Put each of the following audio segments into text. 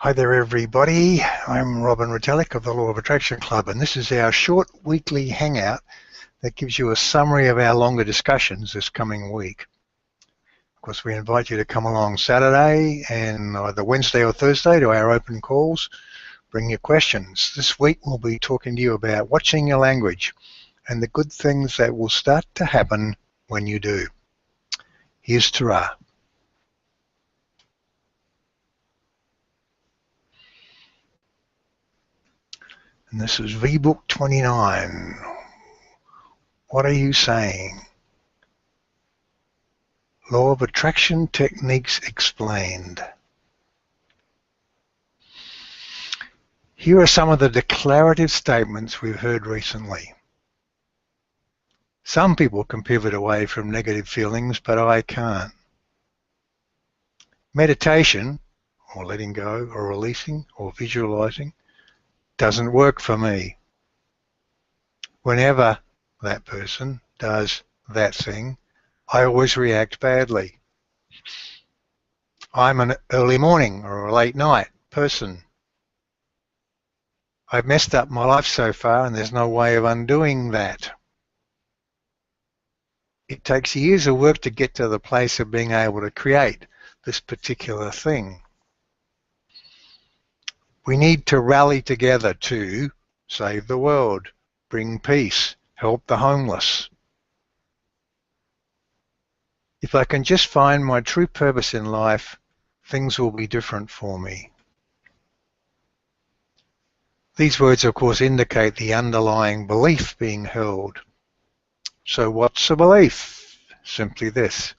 Hi there everybody, I'm Robin Retallick of the Law of Attraction Club, and this is our short weekly hangout that gives you a summary of our longer discussions this coming week. Of course, we invite you to come along Saturday and either Wednesday or Thursday to our open calls. Bring your questions. This week we'll be talking to you about watching your language and the good things that will start to happen when you do. Here's Tara. And this is vBook 29. What are you saying? Law of Attraction Techniques Explained. Here are some of the declarative statements we've heard recently. Some people can pivot away from negative feelings, but I can't. Meditation, or letting go, or releasing, or visualizing, doesn't work for me. Whenever that person does that thing, I always react badly. I'm an early morning or a late night person. I've messed up my life so far and there's no way of undoing that. It takes years of work to get to the place of being able to create this particular thing. We need to rally together to save the world, bring peace, help the homeless. If I can just find my true purpose in life, things will be different for me. These words, of course, indicate the underlying belief being held. So what's a belief? Simply this.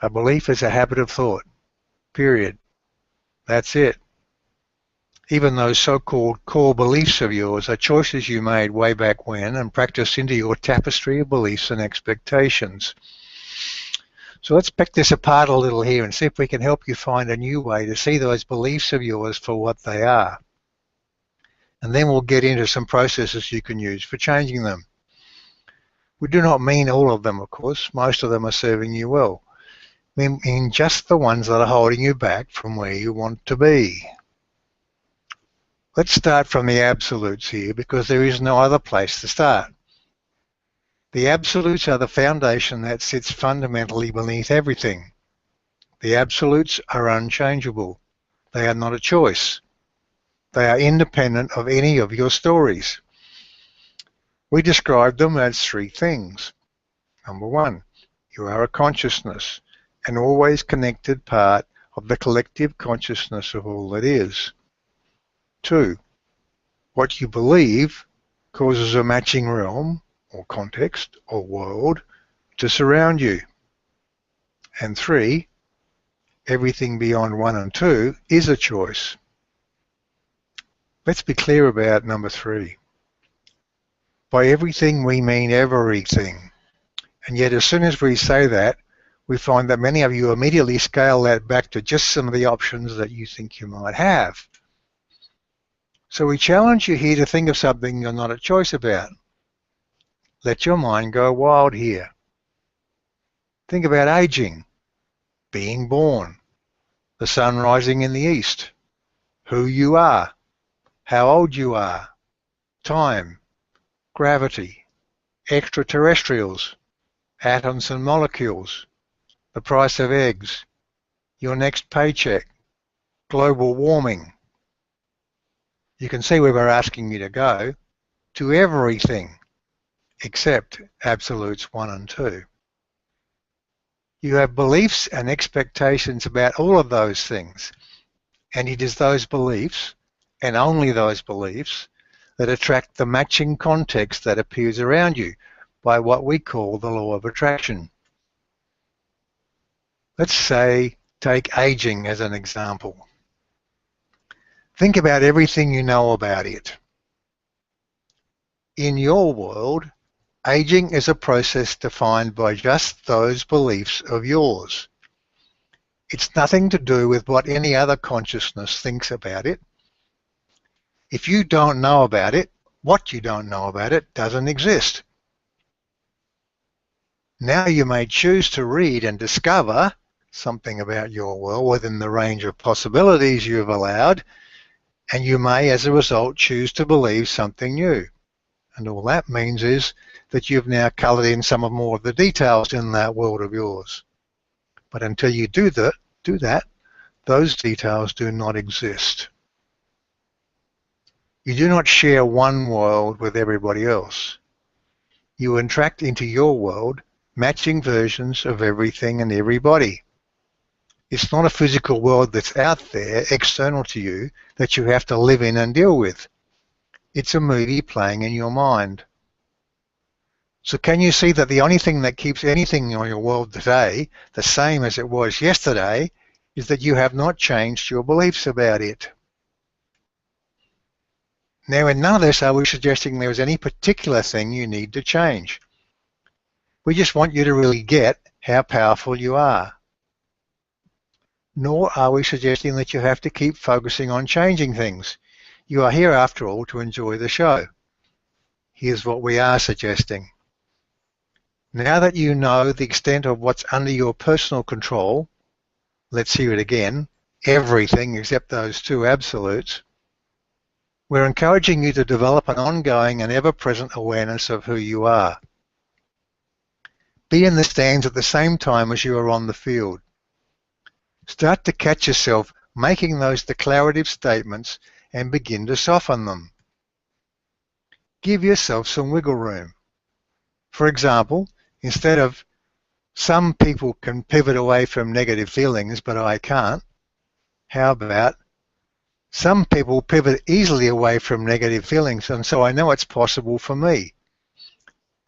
A belief is a habit of thought, period. That's it. Even those so-called core beliefs of yours are choices you made way back when and practiced into your tapestry of beliefs and expectations. So let's pick this apart a little here and see if we can help you find a new way to see those beliefs of yours for what they are. And then we'll get into some processes you can use for changing them. We do not mean all of them, of course. Most of them are serving you well. We mean just the ones that are holding you back from where you want to be. Let's start from the absolutes here because there is no other place to start. The absolutes are the foundation that sits fundamentally beneath everything. The absolutes are unchangeable. They are not a choice. They are independent of any of your stories. We describe them as three things. Number one, you are a consciousness, an always connected part of the collective consciousness of all that is. 2, what you believe causes a matching realm or context or world to surround you. And 3, everything beyond 1 and 2 is a choice. Let's be clear about number 3. By everything we mean everything. And yet as soon as we say that, we find that many of you immediately scale that back to just some of the options that you think you might have. So we challenge you here to think of something you're not a choice about. Let your mind go wild here. Think about aging, being born, the sun rising in the east, who you are, how old you are, time, gravity, extraterrestrials, atoms and molecules, the price of eggs, your next paycheck, global warming. You can see where we're asking you to go, to everything except absolutes 1 and 2. You have beliefs and expectations about all of those things, and it is those beliefs, and only those beliefs, that attract the matching context that appears around you by what we call the law of attraction. Let's say, take aging as an example. Think about everything you know about it. In your world, aging is a process defined by just those beliefs of yours. It's nothing to do with what any other consciousness thinks about it. If you don't know about it, what you don't know about it doesn't exist. Now you may choose to read and discover something about your world within the range of possibilities you've allowed, and you may, as a result, choose to believe something new. And all that means is that you've now coloured in some of more of the details in that world of yours. But until you do that, those details do not exist. You do not share one world with everybody else. You interact into your world, matching versions of everything and everybody. It's not a physical world that's out there, external to you, that you have to live in and deal with. It's a movie playing in your mind. So can you see that the only thing that keeps anything in your world today the same as it was yesterday is that you have not changed your beliefs about it? Now, in none of this are we suggesting there is any particular thing you need to change. We just want you to really get how powerful you are. Nor are we suggesting that you have to keep focusing on changing things. You are here, after all, to enjoy the show. Here's what we are suggesting. Now that you know the extent of what's under your personal control, let's hear it again, everything except those two absolutes, we're encouraging you to develop an ongoing and ever-present awareness of who you are. Be in the stands at the same time as you are on the field. Start to catch yourself making those declarative statements and begin to soften them. Give yourself some wiggle room. For example, instead of "some people can pivot away from negative feelings, but I can't," how about "some people pivot easily away from negative feelings, and so I know it's possible for me.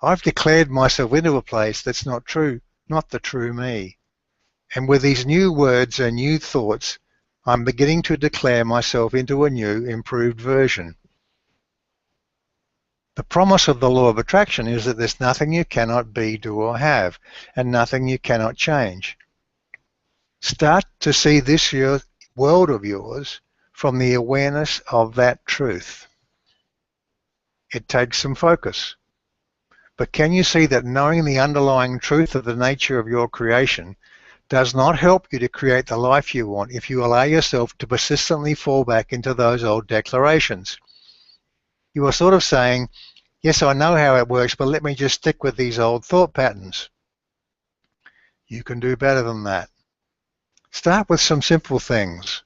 I've declared myself into a place that's not true, not the true me. And with these new words and new thoughts, I'm beginning to declare myself into a new, improved version." The promise of the law of attraction is that there's nothing you cannot be, do, or have, and nothing you cannot change. Start to see this world of yours from the awareness of that truth. It takes some focus. But can you see that knowing the underlying truth of the nature of your creation does not help you to create the life you want if you allow yourself to persistently fall back into those old declarations? You are sort of saying, yes, I know how it works, but let me just stick with these old thought patterns. You can do better than that. Start with some simple things.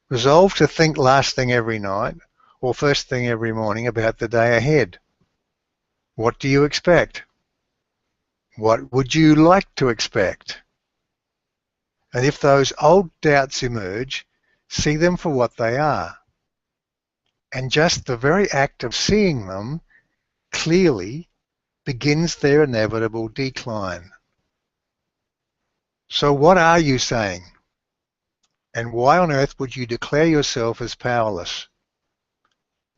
Resolve to think last thing every night or first thing every morning about the day ahead. What do you expect? What would you like to expect? And if those old doubts emerge, see them for what they are. And just the very act of seeing them clearly begins their inevitable decline. So what are you saying? And why on earth would you declare yourself as powerless?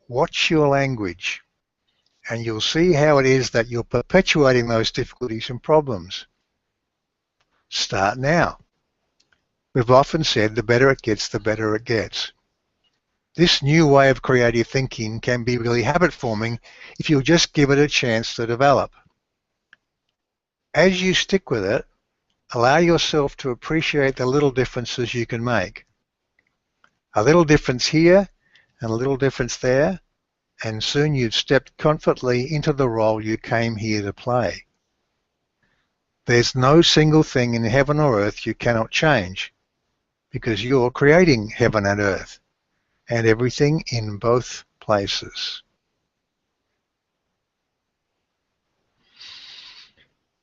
Watch your language, and you'll see how it is that you're perpetuating those difficulties and problems. Start now. We've often said the better it gets, the better it gets. This new way of creative thinking can be really habit-forming if you'll just give it a chance to develop. As you stick with it, allow yourself to appreciate the little differences you can make. A little difference here and a little difference there, and soon you've stepped confidently into the role you came here to play. There's no single thing in heaven or earth you cannot change, because you're creating heaven and earth, and everything in both places.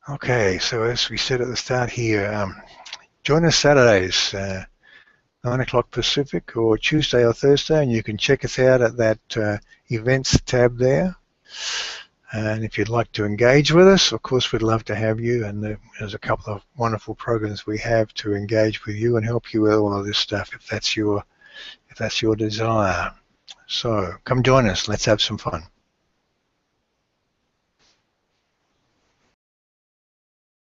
Okay, so as we said at the start here, join us Saturdays, 9 o'clock Pacific, or Tuesday or Thursday, and you can check us out at that events tab there. And if you'd like to engage with us, of course, we'd love to have you, and there's a couple of wonderful programs we have to engage with you and help you with all of this stuff if that's your desire. So come join us, let's have some fun.